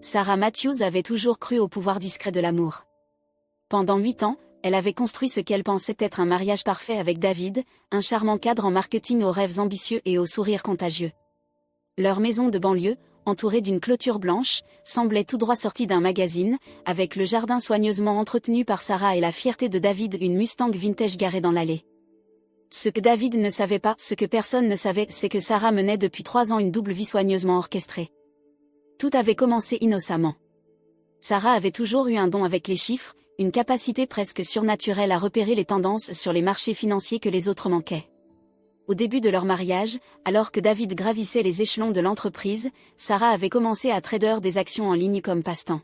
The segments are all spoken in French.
Sarah Matthews avait toujours cru au pouvoir discret de l'amour. Pendant 8 ans, elle avait construit ce qu'elle pensait être un mariage parfait avec David, un charmant cadre en marketing aux rêves ambitieux et aux sourires contagieux. Leur maison de banlieue, entourée d'une clôture blanche, semblait tout droit sortie d'un magazine, avec le jardin soigneusement entretenu par Sarah et la fierté de David, une Mustang vintage garée dans l'allée. Ce que David ne savait pas, ce que personne ne savait, c'est que Sarah menait depuis 3 ans une double vie soigneusement orchestrée. Tout avait commencé innocemment. Sarah avait toujours eu un don avec les chiffres, une capacité presque surnaturelle à repérer les tendances sur les marchés financiers que les autres manquaient. Au début de leur mariage, alors que David gravissait les échelons de l'entreprise, Sarah avait commencé à trader des actions en ligne comme passe-temps.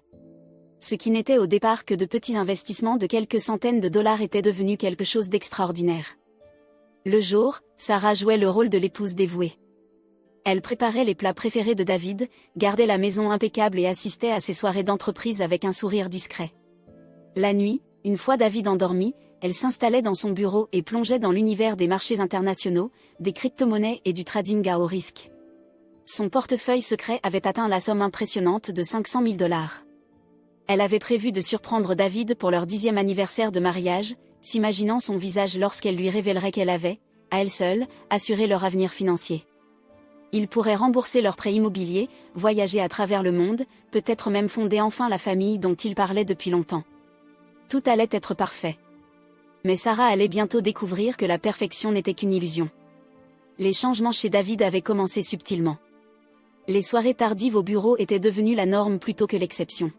Ce qui n'était au départ que de petits investissements de quelques centaines de dollars était devenu quelque chose d'extraordinaire. Le jour, Sarah jouait le rôle de l'épouse dévouée. Elle préparait les plats préférés de David, gardait la maison impeccable et assistait à ses soirées d'entreprise avec un sourire discret. La nuit, une fois David endormi, elle s'installait dans son bureau et plongeait dans l'univers des marchés internationaux, des crypto-monnaies et du trading à haut risque. Son portefeuille secret avait atteint la somme impressionnante de 500 000 dollars. Elle avait prévu de surprendre David pour leur 10e anniversaire de mariage, s'imaginant son visage lorsqu'elle lui révélerait qu'elle avait, à elle seule, assuré leur avenir financier. Ils pourraient rembourser leur prêt immobilier, voyager à travers le monde, peut-être même fonder enfin la famille dont ils parlaient depuis longtemps. Tout allait être parfait. Mais Sarah allait bientôt découvrir que la perfection n'était qu'une illusion. Les changements chez David avaient commencé subtilement. Les soirées tardives au bureau étaient devenues la norme plutôt que l'exception.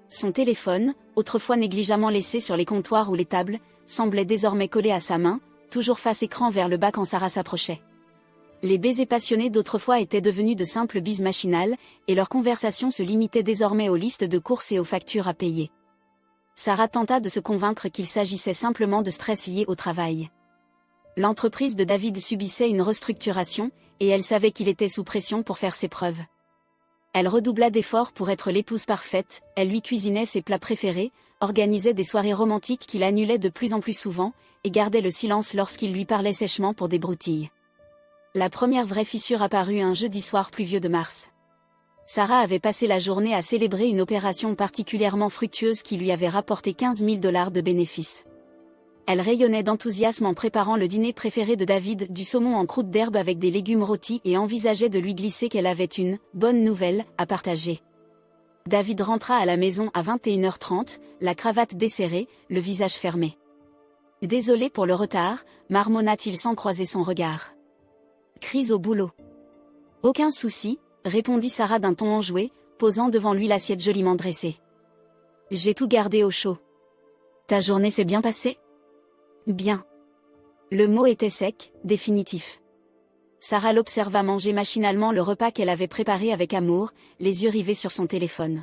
Son téléphone, autrefois négligemment laissé sur les comptoirs ou les tables, semblait désormais collé à sa main, toujours face écran vers le bas quand Sarah s'approchait. Les baisers passionnés d'autrefois étaient devenus de simples bises machinales, et leurs conversations se limitaient désormais aux listes de courses et aux factures à payer. Sarah tenta de se convaincre qu'il s'agissait simplement de stress lié au travail. L'entreprise de David subissait une restructuration, et elle savait qu'il était sous pression pour faire ses preuves. Elle redoubla d'efforts pour être l'épouse parfaite, elle lui cuisinait ses plats préférés, organisait des soirées romantiques qu'il annulait de plus en plus souvent, et gardait le silence lorsqu'il lui parlait sèchement pour des broutilles. La première vraie fissure apparut un jeudi soir pluvieux de mars. Sarah avait passé la journée à célébrer une opération particulièrement fructueuse qui lui avait rapporté 15 000 dollars de bénéfices. Elle rayonnait d'enthousiasme en préparant le dîner préféré de David, du saumon en croûte d'herbe avec des légumes rôtis, et envisageait de lui glisser qu'elle avait une « bonne nouvelle » à partager. David rentra à la maison à 21h30, la cravate desserrée, le visage fermé. « Désolé pour le retard », marmonna-t-il sans croiser son regard. « Crise au boulot. »« Aucun souci », répondit Sarah d'un ton enjoué, posant devant lui l'assiette joliment dressée. « J'ai tout gardé au chaud. »« Ta journée s'est bien passée ?»« Bien. » Le mot était sec, définitif. Sarah l'observa manger machinalement le repas qu'elle avait préparé avec amour, les yeux rivés sur son téléphone.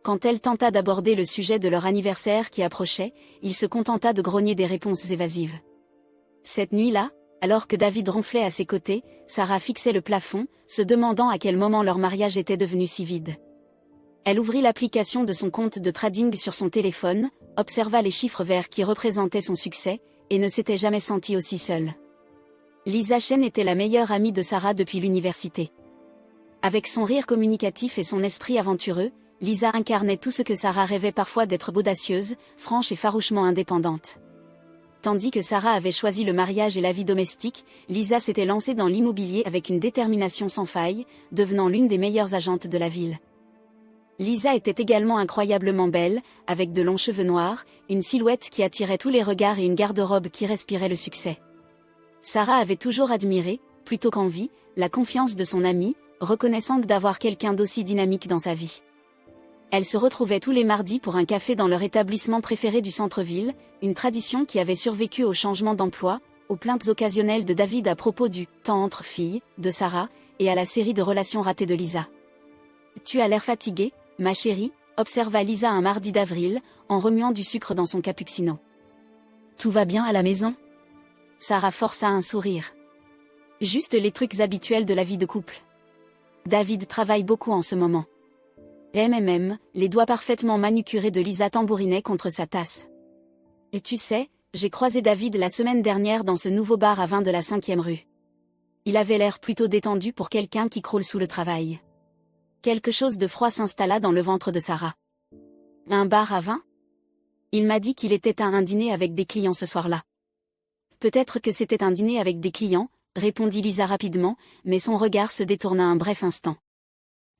Quand elle tenta d'aborder le sujet de leur anniversaire qui approchait, il se contenta de grogner des réponses évasives. Cette nuit-là, alors que David ronflait à ses côtés, Sarah fixait le plafond, se demandant à quel moment leur mariage était devenu si vide. Elle ouvrit l'application de son compte de trading sur son téléphone, observa les chiffres verts qui représentaient son succès, et ne s'était jamais sentie aussi seule. Lisa Chen était la meilleure amie de Sarah depuis l'université. Avec son rire communicatif et son esprit aventureux, Lisa incarnait tout ce que Sarah rêvait parfois d'être: audacieuse, franche et farouchement indépendante. Tandis que Sarah avait choisi le mariage et la vie domestique, Lisa s'était lancée dans l'immobilier avec une détermination sans faille, devenant l'une des meilleures agentes de la ville. Lisa était également incroyablement belle, avec de longs cheveux noirs, une silhouette qui attirait tous les regards et une garde-robe qui respirait le succès. Sarah avait toujours admiré, plutôt qu'envie, la confiance de son amie, reconnaissante d'avoir quelqu'un d'aussi dynamique dans sa vie. Elles se retrouvaient tous les mardis pour un café dans leur établissement préféré du centre-ville, une tradition qui avait survécu au changement d'emploi, aux plaintes occasionnelles de David à propos du « temps entre filles » de Sarah, et à la série de relations ratées de Lisa. « Tu as l'air fatiguée, ma chérie », observa Lisa un mardi d'avril, en remuant du sucre dans son cappuccino. « Tout va bien à la maison ?» Sarah força un sourire. « Juste les trucs habituels de la vie de couple. David travaille beaucoup en ce moment. » Les doigts parfaitement manucurés de Lisa tambourinaient contre sa tasse. « Et tu sais, j'ai croisé David la semaine dernière dans ce nouveau bar à vin de la 5e rue. Il avait l'air plutôt détendu pour quelqu'un qui croule sous le travail. Quelque chose de froid s'installa dans le ventre de Sarah. Un bar à vin? Il m'a dit qu'il était à un dîner avec des clients ce soir-là. Peut-être que c'était un dîner avec des clients, répondit Lisa rapidement, mais son regard se détourna un bref instant.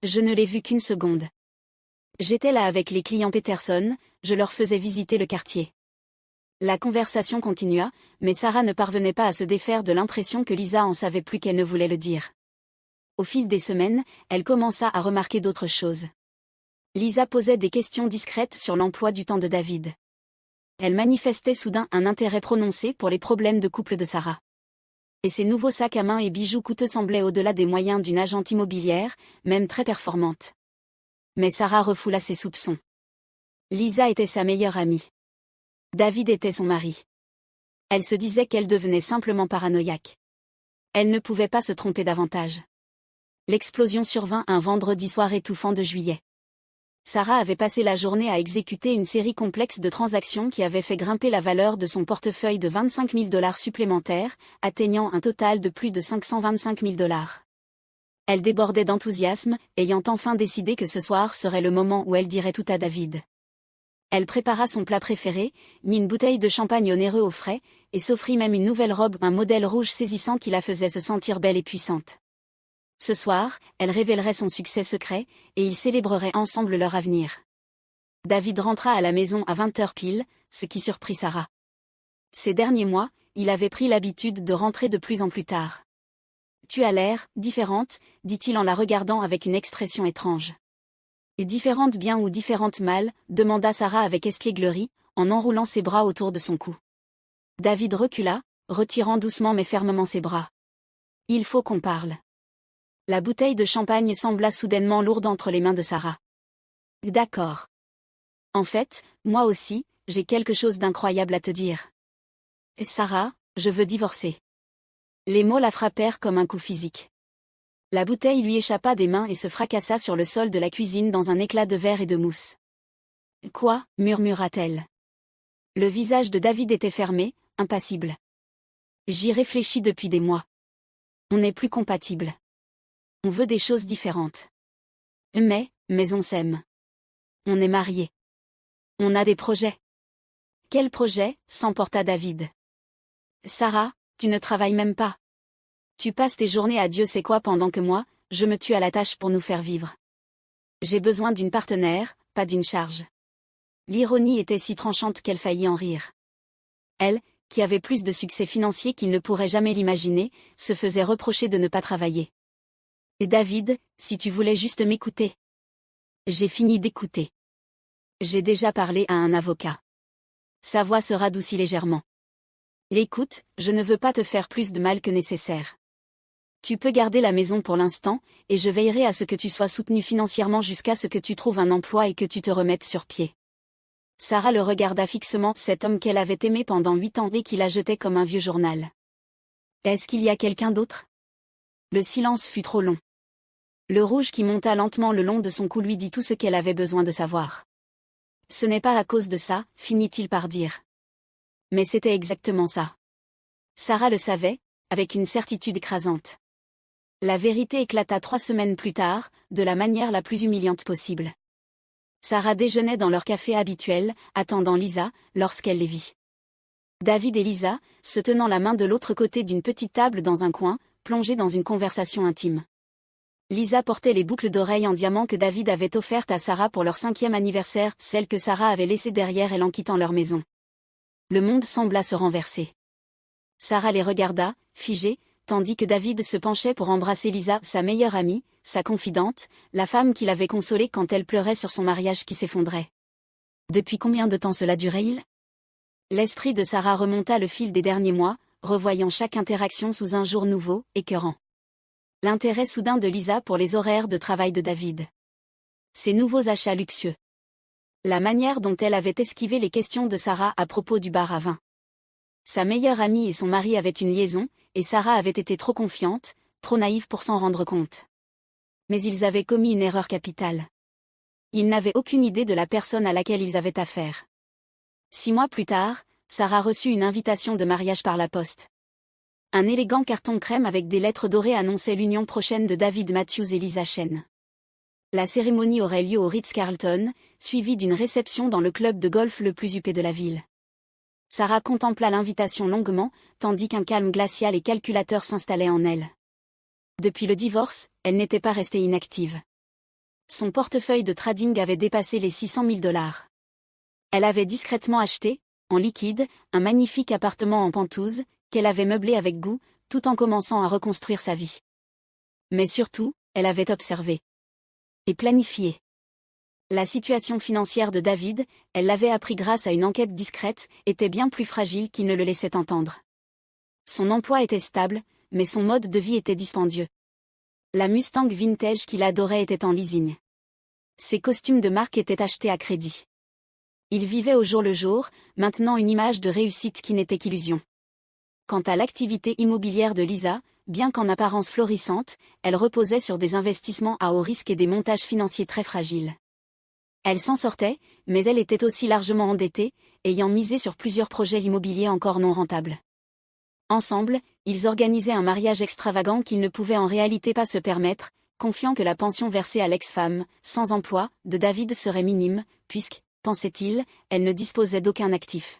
Je ne l'ai vu qu'une seconde. J'étais là avec les clients Peterson, je leur faisais visiter le quartier. La conversation continua, mais Sarah ne parvenait pas à se défaire de l'impression que Lisa en savait plus qu'elle ne voulait le dire. Au fil des semaines, elle commença à remarquer d'autres choses. Lisa posait des questions discrètes sur l'emploi du temps de David. Elle manifestait soudain un intérêt prononcé pour les problèmes de couple de Sarah. Et ses nouveaux sacs à main et bijoux coûteux semblaient au-delà des moyens d'une agente immobilière, même très performante. Mais Sarah refoula ses soupçons. Lisa était sa meilleure amie. David était son mari. Elle se disait qu'elle devenait simplement paranoïaque. Elle ne pouvait pas se tromper davantage. L'explosion survint un vendredi soir étouffant de juillet. Sarah avait passé la journée à exécuter une série complexe de transactions qui avait fait grimper la valeur de son portefeuille de 25 000 $ supplémentaires, atteignant un total de plus de 525 000 $. Elle débordait d'enthousiasme, ayant enfin décidé que ce soir serait le moment où elle dirait tout à David. Elle prépara son plat préféré, mit une bouteille de champagne onéreux au frais, et s'offrit même une nouvelle robe, un modèle rouge saisissant qui la faisait se sentir belle et puissante. Ce soir, elle révélerait son succès secret, et ils célébreraient ensemble leur avenir. David rentra à la maison à 20h pile, ce qui surprit Sarah. Ces derniers mois, il avait pris l'habitude de rentrer de plus en plus tard. « Tu as l'air différente », dit-il en la regardant avec une expression étrange. « Et différente bien ou différente mal ?» demanda Sarah avec espièglerie, en enroulant ses bras autour de son cou. David recula, retirant doucement mais fermement ses bras. « Il faut qu'on parle. » La bouteille de champagne sembla soudainement lourde entre les mains de Sarah. « D'accord. En fait, moi aussi, j'ai quelque chose d'incroyable à te dire. Sarah, je veux divorcer. » Les mots la frappèrent comme un coup physique. La bouteille lui échappa des mains et se fracassa sur le sol de la cuisine dans un éclat de verre et de mousse. « Quoi ?» murmura-t-elle. Le visage de David était fermé, impassible. « J'y réfléchis depuis des mois. On n'est plus compatibles. On veut des choses différentes. Mais on s'aime. On est mariés. On a des projets. » « Quel projet ?» s'emporta David. « Sarah, tu ne travailles même pas. Tu passes tes journées à Dieu sait quoi pendant que moi, je me tue à la tâche pour nous faire vivre. J'ai besoin d'une partenaire, pas d'une charge. » L'ironie était si tranchante qu'elle faillit en rire. Elle, qui avait plus de succès financier qu'il ne pourrait jamais l'imaginer, se faisait reprocher de ne pas travailler. « Et David, si tu voulais juste m'écouter. » J'ai fini d'écouter. J'ai déjà parlé à un avocat. Sa voix se radoucit légèrement. Écoute, je ne veux pas te faire plus de mal que nécessaire. Tu peux garder la maison pour l'instant, et je veillerai à ce que tu sois soutenu financièrement jusqu'à ce que tu trouves un emploi et que tu te remettes sur pied. Sarah le regarda fixement, cet homme qu'elle avait aimé pendant 8 ans et qui la jetait comme un vieux journal. Est-ce qu'il y a quelqu'un d'autre? Le silence fut trop long. Le rouge qui monta lentement le long de son cou lui dit tout ce qu'elle avait besoin de savoir. Ce n'est pas à cause de ça, finit-il par dire. Mais c'était exactement ça. Sarah le savait, avec une certitude écrasante. La vérité éclata 3 semaines plus tard, de la manière la plus humiliante possible. Sarah déjeunait dans leur café habituel, attendant Lisa, lorsqu'elle les vit. David et Lisa, se tenant la main de l'autre côté d'une petite table dans un coin, plongés dans une conversation intime. Lisa portait les boucles d'oreilles en diamant que David avait offertes à Sarah pour leur 5e anniversaire, celles que Sarah avait laissées derrière elle en quittant leur maison. Le monde sembla se renverser. Sarah les regarda, figée, tandis que David se penchait pour embrasser Lisa, sa meilleure amie, sa confidente, la femme qui l'avait consolée quand elle pleurait sur son mariage qui s'effondrait. Depuis combien de temps cela durait-il? L'esprit de Sarah remonta le fil des derniers mois, revoyant chaque interaction sous un jour nouveau, écœurant. L'intérêt soudain de Lisa pour les horaires de travail de David. Ses nouveaux achats luxueux. La manière dont elle avait esquivé les questions de Sarah à propos du bar à vin. Sa meilleure amie et son mari avaient une liaison, et Sarah avait été trop confiante, trop naïve pour s'en rendre compte. Mais ils avaient commis une erreur capitale. Ils n'avaient aucune idée de la personne à laquelle ils avaient affaire. 6 mois plus tard, Sarah reçut une invitation de mariage par la poste. Un élégant carton crème avec des lettres dorées annonçait l'union prochaine de David Matthews et Lisa Shen. La cérémonie aurait lieu au Ritz-Carlton, suivie d'une réception dans le club de golf le plus huppé de la ville. Sarah contempla l'invitation longuement, tandis qu'un calme glacial et calculateur s'installait en elle. Depuis le divorce, elle n'était pas restée inactive. Son portefeuille de trading avait dépassé les 600 000 $. Elle avait discrètement acheté, en liquide, un magnifique appartement en Penthouse, qu'elle avait meublé avec goût, tout en commençant à reconstruire sa vie. Mais surtout, elle avait observé et planifié. La situation financière de David, elle l'avait appris grâce à une enquête discrète, était bien plus fragile qu'il ne le laissait entendre. Son emploi était stable, mais son mode de vie était dispendieux. La Mustang vintage qu'il adorait était en leasing. Ses costumes de marque étaient achetés à crédit. Il vivait au jour le jour, maintenant une image de réussite qui n'était qu'illusion. Quant à l'activité immobilière de Lisa, bien qu'en apparence florissante, elle reposait sur des investissements à haut risque et des montages financiers très fragiles. Elle s'en sortait, mais elle était aussi largement endettée, ayant misé sur plusieurs projets immobiliers encore non rentables. Ensemble, ils organisaient un mariage extravagant qu'ils ne pouvaient en réalité pas se permettre, confiant que la pension versée à l'ex-femme, sans emploi, de David serait minime, puisque, pensait-il, elle ne disposait d'aucun actif.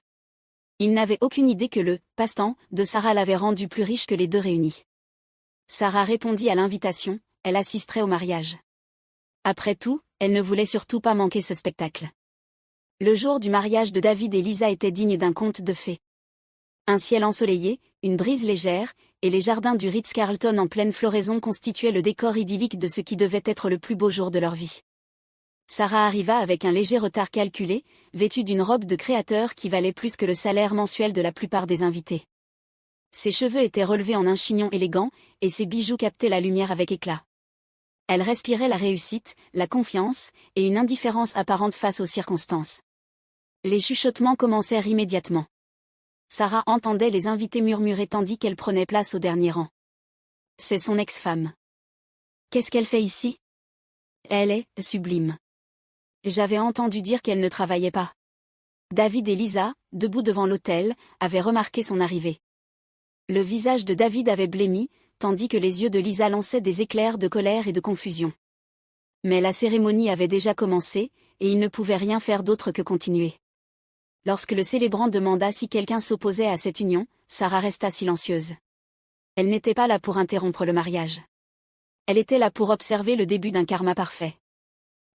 Il n'avait aucune idée que le « passe-temps » de Sarah l'avait rendu plus riche que les deux réunis. Sarah répondit à l'invitation, elle assisterait au mariage. Après tout, elle ne voulait surtout pas manquer ce spectacle. Le jour du mariage de David et Lisa était digne d'un conte de fées. Un ciel ensoleillé, une brise légère, et les jardins du Ritz-Carlton en pleine floraison constituaient le décor idyllique de ce qui devait être le plus beau jour de leur vie. Sarah arriva avec un léger retard calculé, vêtue d'une robe de créateur qui valait plus que le salaire mensuel de la plupart des invités. Ses cheveux étaient relevés en un chignon élégant, et ses bijoux captaient la lumière avec éclat. Elle respirait la réussite, la confiance, et une indifférence apparente face aux circonstances. Les chuchotements commencèrent immédiatement. Sarah entendait les invités murmurer tandis qu'elle prenait place au dernier rang. C'est son ex-femme. Qu'est-ce qu'elle fait ici? Elle est sublime. J'avais entendu dire qu'elle ne travaillait pas. David et Lisa, debout devant l'autel, avaient remarqué son arrivée. Le visage de David avait blêmi, tandis que les yeux de Lisa lançaient des éclairs de colère et de confusion. Mais la cérémonie avait déjà commencé, et il ne pouvait rien faire d'autre que continuer. Lorsque le célébrant demanda si quelqu'un s'opposait à cette union, Sarah resta silencieuse. Elle n'était pas là pour interrompre le mariage. Elle était là pour observer le début d'un karma parfait.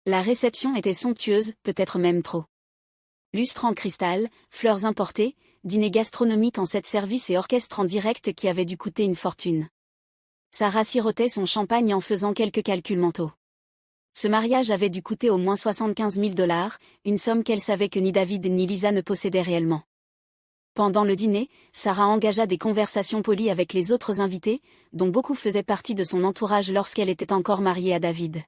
La réception était somptueuse, peut-être même trop. Lustre en cristal, fleurs importées, dîner gastronomique en 7 services et orchestre en direct qui avait dû coûter une fortune. Sarah sirotait son champagne en faisant quelques calculs mentaux. Ce mariage avait dû coûter au moins 75 000 $, une somme qu'elle savait que ni David ni Lisa ne possédaient réellement. Pendant le dîner, Sarah engagea des conversations polies avec les autres invités, dont beaucoup faisaient partie de son entourage lorsqu'elle était encore mariée à David.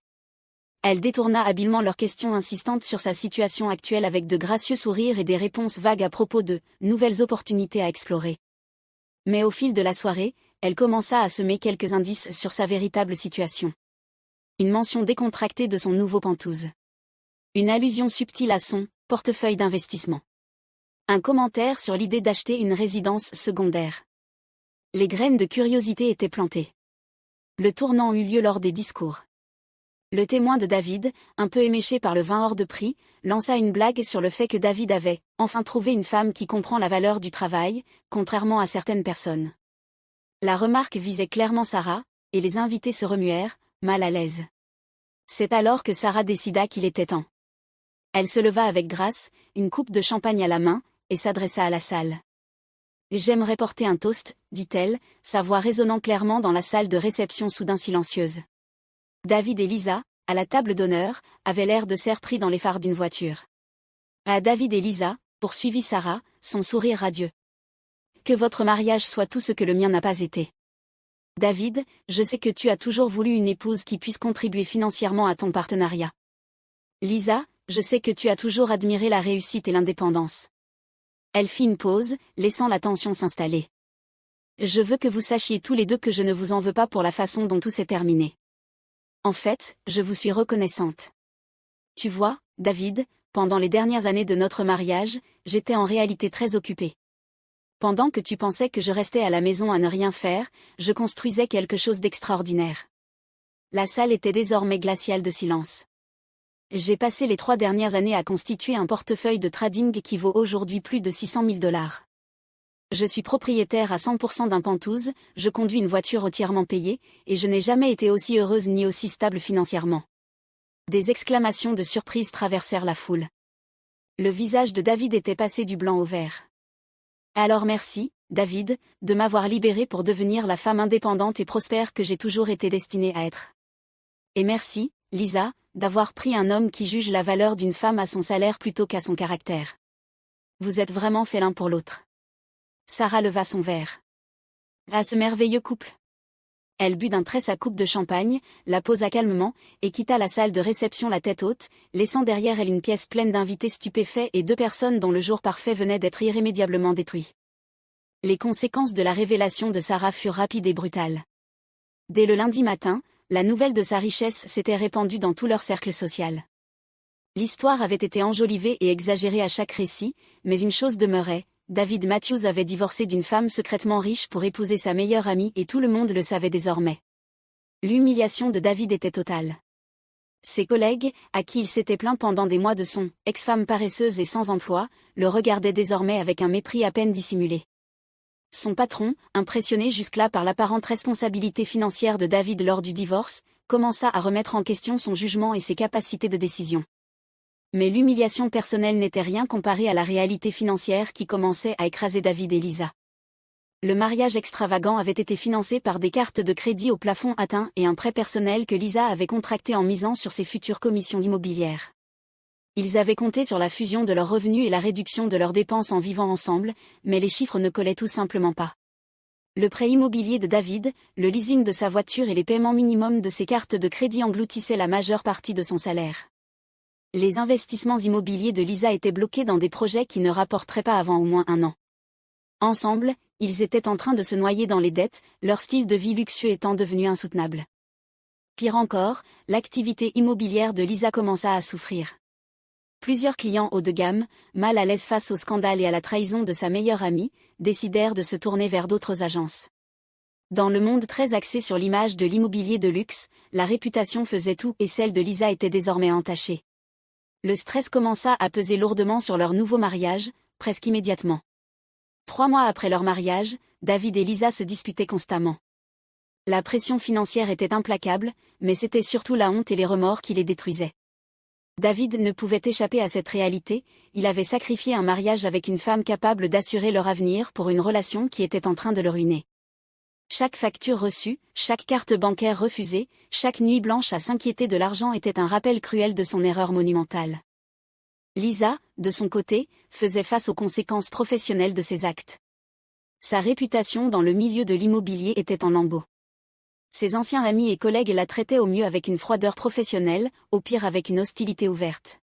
Elle détourna habilement leurs questions insistantes sur sa situation actuelle avec de gracieux sourires et des réponses vagues à propos de nouvelles opportunités à explorer. Mais au fil de la soirée, elle commença à semer quelques indices sur sa véritable situation. Une mention décontractée de son nouveau Penthouse. Une allusion subtile à son portefeuille d'investissement. Un commentaire sur l'idée d'acheter une résidence secondaire. Les graines de curiosité étaient plantées. Le tournant eut lieu lors des discours. Le témoin de David, un peu éméché par le vin hors de prix, lança une blague sur le fait que David avait enfin trouvé une femme qui comprend la valeur du travail, contrairement à certaines personnes. La remarque visait clairement Sarah, et les invités se remuèrent, mal à l'aise. C'est alors que Sarah décida qu'il était temps. Elle se leva avec grâce, une coupe de champagne à la main, et s'adressa à la salle. « J'aimerais porter un toast, dit-elle, sa voix résonnant clairement dans la salle de réception soudain silencieuse. David et Lisa, à la table d'honneur, avaient l'air de serre pris dans les phares d'une voiture. À David et Lisa, poursuivit Sarah, son sourire radieux. Que votre mariage soit tout ce que le mien n'a pas été. David, je sais que tu as toujours voulu une épouse qui puisse contribuer financièrement à ton partenariat. Lisa, je sais que tu as toujours admiré la réussite et l'indépendance. Elle fit une pause, laissant la tension s'installer. Je veux que vous sachiez tous les deux que je ne vous en veux pas pour la façon dont tout s'est terminé. En fait, je vous suis reconnaissante. Tu vois, David, pendant les dernières années de notre mariage, j'étais en réalité très occupée. Pendant que tu pensais que je restais à la maison à ne rien faire, je construisais quelque chose d'extraordinaire. La salle était désormais glaciale de silence. J'ai passé les 3 dernières années à constituer un portefeuille de trading qui vaut aujourd'hui plus de 600 000 $. Je suis propriétaire à 100% d'un Pantouse, je conduis une voiture entièrement payée, et je n'ai jamais été aussi heureuse ni aussi stable financièrement. Des exclamations de surprise traversèrent la foule. Le visage de David était passé du blanc au vert. Alors merci, David, de m'avoir libérée pour devenir la femme indépendante et prospère que j'ai toujours été destinée à être. Et merci, Lisa, d'avoir pris un homme qui juge la valeur d'une femme à son salaire plutôt qu'à son caractère. Vous êtes vraiment faits l'un pour l'autre. Sarah leva son verre. À ce merveilleux couple. Elle but d'un trait sa coupe de champagne, la posa calmement, et quitta la salle de réception la tête haute, laissant derrière elle une pièce pleine d'invités stupéfaits et 2 personnes dont le jour parfait venait d'être irrémédiablement détruit. Les conséquences de la révélation de Sarah furent rapides et brutales. Dès le lundi matin, la nouvelle de sa richesse s'était répandue dans tout leur cercle social. L'histoire avait été enjolivée et exagérée à chaque récit, mais une chose demeurait, David Matthews avait divorcé d'une femme secrètement riche pour épouser sa meilleure amie et tout le monde le savait désormais. L'humiliation de David était totale. Ses collègues, à qui il s'était plaint pendant des mois de son ex-femme paresseuse et sans emploi, le regardaient désormais avec un mépris à peine dissimulé. Son patron, impressionné jusque-là par l'apparente responsabilité financière de David lors du divorce, commença à remettre en question son jugement et ses capacités de décision. Mais l'humiliation personnelle n'était rien comparée à la réalité financière qui commençait à écraser David et Lisa. Le mariage extravagant avait été financé par des cartes de crédit au plafond atteint et un prêt personnel que Lisa avait contracté en misant sur ses futures commissions immobilières. Ils avaient compté sur la fusion de leurs revenus et la réduction de leurs dépenses en vivant ensemble, mais les chiffres ne collaient tout simplement pas. Le prêt immobilier de David, le leasing de sa voiture et les paiements minimums de ses cartes de crédit engloutissaient la majeure partie de son salaire. Les investissements immobiliers de Lisa étaient bloqués dans des projets qui ne rapporteraient pas avant au moins 1 an. Ensemble, ils étaient en train de se noyer dans les dettes, leur style de vie luxueux étant devenu insoutenable. Pire encore, l'activité immobilière de Lisa commença à souffrir. Plusieurs clients haut de gamme, mal à l'aise face au scandale et à la trahison de sa meilleure amie, décidèrent de se tourner vers d'autres agences. Dans le monde très axé sur l'image de l'immobilier de luxe, la réputation faisait tout et celle de Lisa était désormais entachée. Le stress commença à peser lourdement sur leur nouveau mariage, presque immédiatement. 3 mois après leur mariage, David et Lisa se disputaient constamment. La pression financière était implacable, mais c'était surtout la honte et les remords qui les détruisaient. David ne pouvait échapper à cette réalité, il avait sacrifié un mariage avec une femme capable d'assurer leur avenir pour une relation qui était en train de le ruiner. Chaque facture reçue, chaque carte bancaire refusée, chaque nuit blanche à s'inquiéter de l'argent était un rappel cruel de son erreur monumentale. Lisa, de son côté, faisait face aux conséquences professionnelles de ses actes. Sa réputation dans le milieu de l'immobilier était en lambeaux. Ses anciens amis et collègues la traitaient au mieux avec une froideur professionnelle, au pire avec une hostilité ouverte.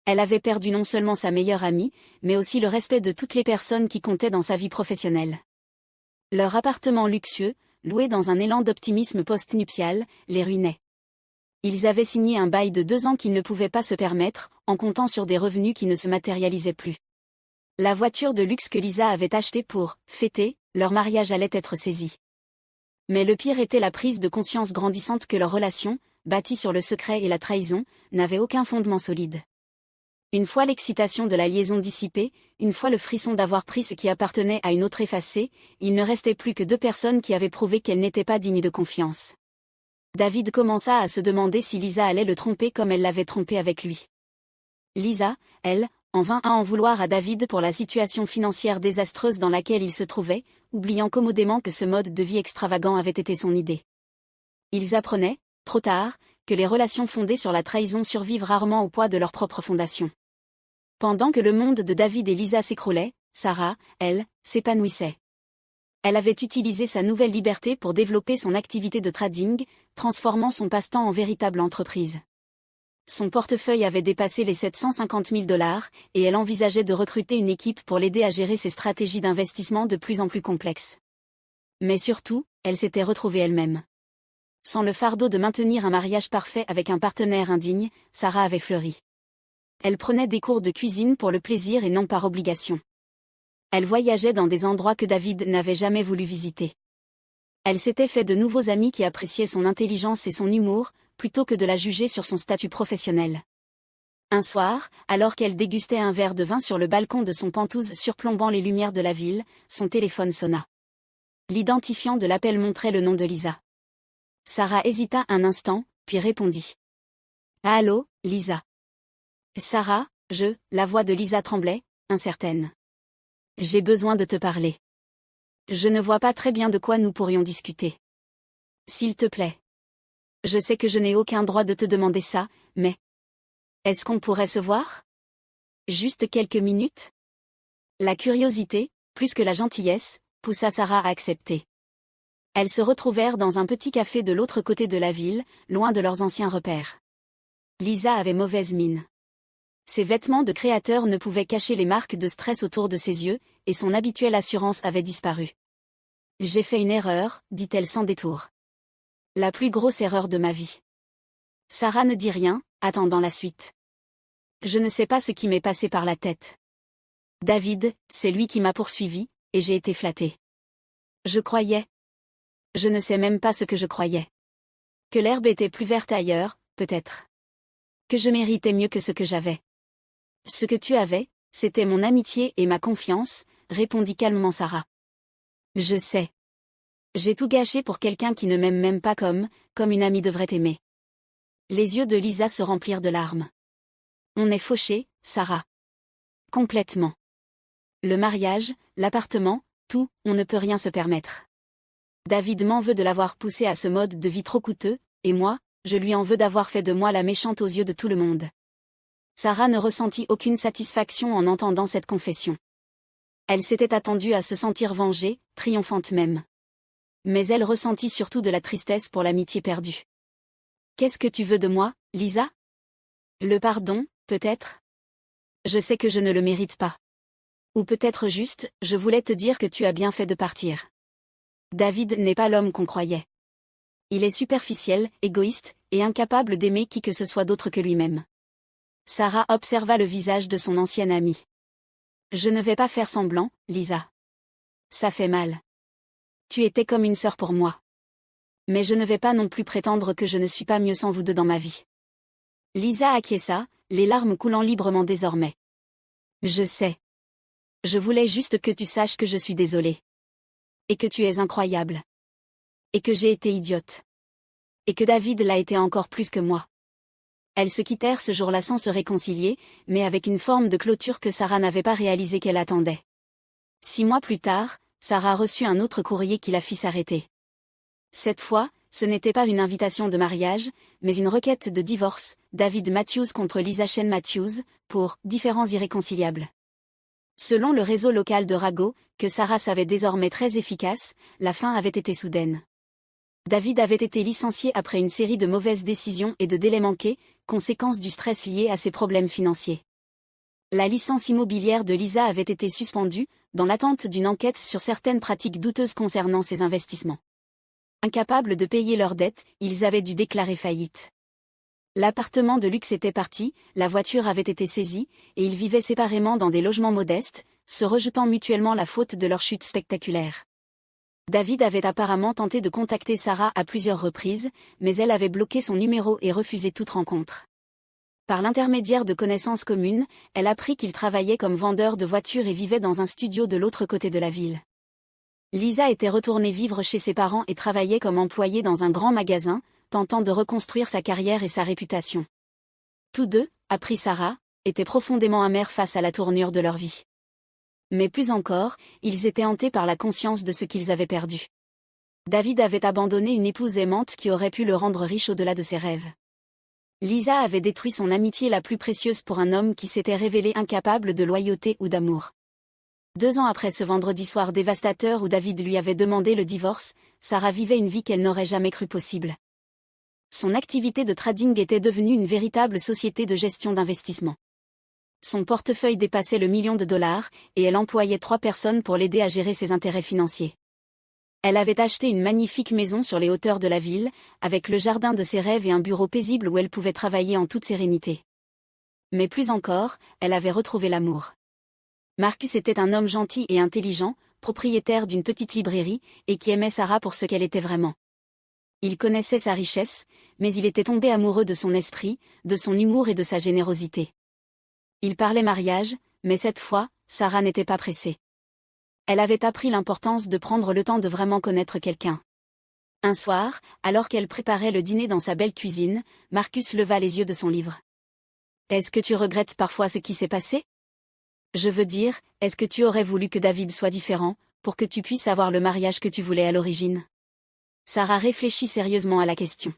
Elle avait perdu non seulement sa meilleure amie, mais aussi le respect de toutes les personnes qui comptaient dans sa vie professionnelle. Leur appartement luxueux, loué dans un élan d'optimisme post-nuptial, les ruinait. Ils avaient signé un bail de 2 ans qu'ils ne pouvaient pas se permettre, en comptant sur des revenus qui ne se matérialisaient plus. La voiture de luxe que Lisa avait achetée pour fêter leur mariage allait être saisie. Mais le pire était la prise de conscience grandissante que leur relation, bâtie sur le secret et la trahison, n'avait aucun fondement solide. Une fois l'excitation de la liaison dissipée, une fois le frisson d'avoir pris ce qui appartenait à une autre effacé, il ne restait plus que 2 personnes qui avaient prouvé qu'elles n'étaient pas dignes de confiance. David commença à se demander si Lisa allait le tromper comme elle l'avait trompé avec lui. Lisa, elle, en vint à en vouloir à David pour la situation financière désastreuse dans laquelle il se trouvait, oubliant commodément que ce mode de vie extravagant avait été son idée. Ils apprenaient, trop tard, que les relations fondées sur la trahison survivent rarement au poids de leur propre fondation. Pendant que le monde de David et Lisa s'écroulait, Sarah, elle, s'épanouissait. Elle avait utilisé sa nouvelle liberté pour développer son activité de trading, transformant son passe-temps en véritable entreprise. Son portefeuille avait dépassé les 750 000 $, et elle envisageait de recruter une équipe pour l'aider à gérer ses stratégies d'investissement de plus en plus complexes. Mais surtout, elle s'était retrouvée elle-même. Sans le fardeau de maintenir un mariage parfait avec un partenaire indigne, Sarah avait fleuri. Elle prenait des cours de cuisine pour le plaisir et non par obligation. Elle voyageait dans des endroits que David n'avait jamais voulu visiter. Elle s'était fait de nouveaux amis qui appréciaient son intelligence et son humour, plutôt que de la juger sur son statut professionnel. Un soir, alors qu'elle dégustait un verre de vin sur le balcon de son penthouse surplombant les lumières de la ville, son téléphone sonna. L'identifiant de l'appel montrait le nom de Lisa. Sarah hésita un instant, puis répondit. « Allô, Lisa. » « Sarah, la voix de Lisa tremblait, incertaine. « J'ai besoin de te parler. Je ne vois pas très bien de quoi nous pourrions discuter. S'il te plaît. Je sais que je n'ai aucun droit de te demander ça, mais... Est-ce qu'on pourrait se voir? Juste quelques minutes? » La curiosité, plus que la gentillesse, poussa Sarah à accepter. Elles se retrouvèrent dans un petit café de l'autre côté de la ville, loin de leurs anciens repères. Lisa avait mauvaise mine. Ses vêtements de créateur ne pouvaient cacher les marques de stress autour de ses yeux, et son habituelle assurance avait disparu. « J'ai fait une erreur, dit-elle sans détour. La plus grosse erreur de ma vie. » Sarah ne dit rien, attendant la suite. « Je ne sais pas ce qui m'est passé par la tête. David, c'est lui qui m'a poursuivi, et j'ai été flattée. Je croyais. Je ne sais même pas ce que je croyais. Que l'herbe était plus verte ailleurs, peut-être. Que je méritais mieux que ce que j'avais. Ce que tu avais, c'était mon amitié et ma confiance, répondit calmement Sarah. Je sais. J'ai tout gâché pour quelqu'un qui ne m'aime même pas comme une amie devrait aimer. Les yeux de Lisa se remplirent de larmes. On est fauchés, Sarah. Complètement. Le mariage, l'appartement, tout, on ne peut rien se permettre. David m'en veut de l'avoir poussé à ce mode de vie trop coûteux, et moi, je lui en veux d'avoir fait de moi la méchante aux yeux de tout le monde. Sarah ne ressentit aucune satisfaction en entendant cette confession. Elle s'était attendue à se sentir vengée, triomphante même. Mais elle ressentit surtout de la tristesse pour l'amitié perdue. « Qu'est-ce que tu veux de moi, Lisa? Le pardon, peut-être? Je sais que je ne le mérite pas. Ou peut-être juste, je voulais te dire que tu as bien fait de partir. David n'est pas l'homme qu'on croyait. Il est superficiel, égoïste, et incapable d'aimer qui que ce soit d'autre que lui-même. » Sarah observa le visage de son ancienne amie. « Je ne vais pas faire semblant, Lisa. Ça fait mal. Tu étais comme une sœur pour moi. Mais je ne vais pas non plus prétendre que je ne suis pas mieux sans vous deux dans ma vie. » Lisa acquiesça, les larmes coulant librement désormais. « Je sais. Je voulais juste que tu saches que je suis désolée. Et que tu es incroyable. Et que j'ai été idiote. Et que David l'a été encore plus que moi. » Elles se quittèrent ce jour-là sans se réconcilier, mais avec une forme de clôture que Sarah n'avait pas réalisé qu'elle attendait. 6 mois plus tard, Sarah reçut un autre courrier qui la fit s'arrêter. Cette fois, ce n'était pas une invitation de mariage, mais une requête de divorce, David Matthews contre Lisa Shane Matthews, pour « différends irréconciliables ». Selon le réseau local de ragots, que Sarah savait désormais très efficace, la fin avait été soudaine. David avait été licencié après une série de mauvaises décisions et de délais manqués, conséquence du stress lié à ses problèmes financiers. La licence immobilière de Lisa avait été suspendue, dans l'attente d'une enquête sur certaines pratiques douteuses concernant ses investissements. Incapables de payer leurs dettes, ils avaient dû déclarer faillite. L'appartement de luxe était parti, la voiture avait été saisie, et ils vivaient séparément dans des logements modestes, se rejetant mutuellement la faute de leur chute spectaculaire. David avait apparemment tenté de contacter Sarah à plusieurs reprises, mais elle avait bloqué son numéro et refusé toute rencontre. Par l'intermédiaire de connaissances communes, elle apprit qu'il travaillait comme vendeur de voitures et vivait dans un studio de l'autre côté de la ville. Lisa était retournée vivre chez ses parents et travaillait comme employée dans un grand magasin, tentant de reconstruire sa carrière et sa réputation. Tous deux, apprit Sarah, étaient profondément amers face à la tournure de leur vie. Mais plus encore, ils étaient hantés par la conscience de ce qu'ils avaient perdu. David avait abandonné une épouse aimante qui aurait pu le rendre riche au-delà de ses rêves. Lisa avait détruit son amitié la plus précieuse pour un homme qui s'était révélé incapable de loyauté ou d'amour. 2 ans après ce vendredi soir dévastateur où David lui avait demandé le divorce, Sarah vivait une vie qu'elle n'aurait jamais cru possible. Son activité de trading était devenue une véritable société de gestion d'investissement. Son portefeuille dépassait le $1 million, et elle employait 3 personnes pour l'aider à gérer ses intérêts financiers. Elle avait acheté une magnifique maison sur les hauteurs de la ville, avec le jardin de ses rêves et un bureau paisible où elle pouvait travailler en toute sérénité. Mais plus encore, elle avait retrouvé l'amour. Marcus était un homme gentil et intelligent, propriétaire d'une petite librairie, et qui aimait Sarah pour ce qu'elle était vraiment. Il connaissait sa richesse, mais il était tombé amoureux de son esprit, de son humour et de sa générosité. Il parlait mariage, mais cette fois, Sarah n'était pas pressée. Elle avait appris l'importance de prendre le temps de vraiment connaître quelqu'un. Un soir, alors qu'elle préparait le dîner dans sa belle cuisine, Marcus leva les yeux de son livre. « Est-ce que tu regrettes parfois ce qui s'est passé ? Je veux dire, est-ce que tu aurais voulu que David soit différent, pour que tu puisses avoir le mariage que tu voulais à l'origine ?» Sarah réfléchit sérieusement à la question.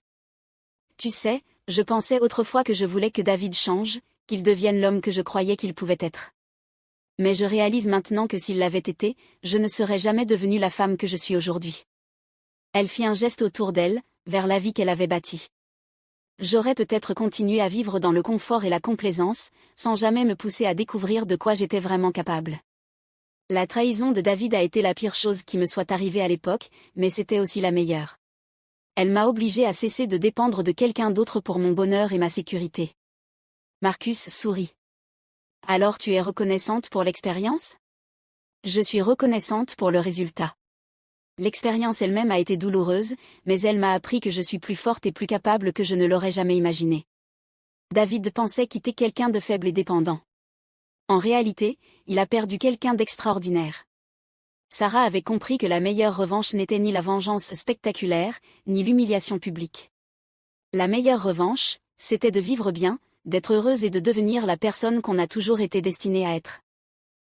« Tu sais, je pensais autrefois que je voulais que David change, qu'il devienne l'homme que je croyais qu'il pouvait être. Mais je réalise maintenant que s'il l'avait été, je ne serais jamais devenue la femme que je suis aujourd'hui. » Elle fit un geste autour d'elle, vers la vie qu'elle avait bâtie. « J'aurais peut-être continué à vivre dans le confort et la complaisance, sans jamais me pousser à découvrir de quoi j'étais vraiment capable. La trahison de David a été la pire chose qui me soit arrivée à l'époque, mais c'était aussi la meilleure. Elle m'a obligée à cesser de dépendre de quelqu'un d'autre pour mon bonheur et ma sécurité. » Marcus sourit. « Alors tu es reconnaissante pour l'expérience ? » Je suis reconnaissante pour le résultat. L'expérience elle-même a été douloureuse, mais elle m'a appris que je suis plus forte et plus capable que je ne l'aurais jamais imaginé. David pensait quitter quelqu'un de faible et dépendant. En réalité, il a perdu quelqu'un d'extraordinaire. Sarah avait compris que la meilleure revanche n'était ni la vengeance spectaculaire, ni l'humiliation publique. La meilleure revanche, c'était de vivre bien, d'être heureuse et de devenir la personne qu'on a toujours été destinée à être.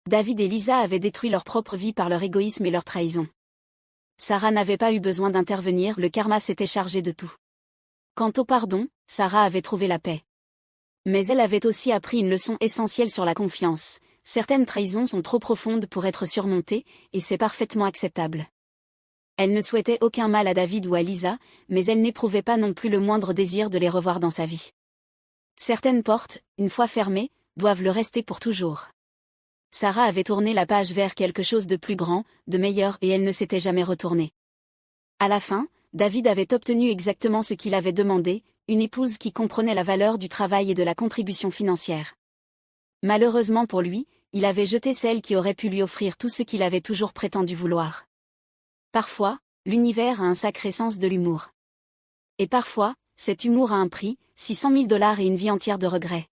David et Lisa avaient détruit leur propre vie par leur égoïsme et leur trahison. Sarah n'avait pas eu besoin d'intervenir, le karma s'était chargé de tout. Quant au pardon, Sarah avait trouvé la paix. Mais elle avait aussi appris une leçon essentielle sur la confiance. Certaines trahisons sont trop profondes pour être surmontées, et c'est parfaitement acceptable. Elle ne souhaitait aucun mal à David ou à Lisa, mais elle n'éprouvait pas non plus le moindre désir de les revoir dans sa vie. Certaines portes, une fois fermées, doivent le rester pour toujours. Sarah avait tourné la page vers quelque chose de plus grand, de meilleur, et elle ne s'était jamais retournée. À la fin, David avait obtenu exactement ce qu'il avait demandé, une épouse qui comprenait la valeur du travail et de la contribution financière. Malheureusement pour lui, il avait jeté celle qui aurait pu lui offrir tout ce qu'il avait toujours prétendu vouloir. Parfois, l'univers a un sacré sens de l'humour. Et parfois, cet humour a un prix, $600 000 et une vie entière de regrets.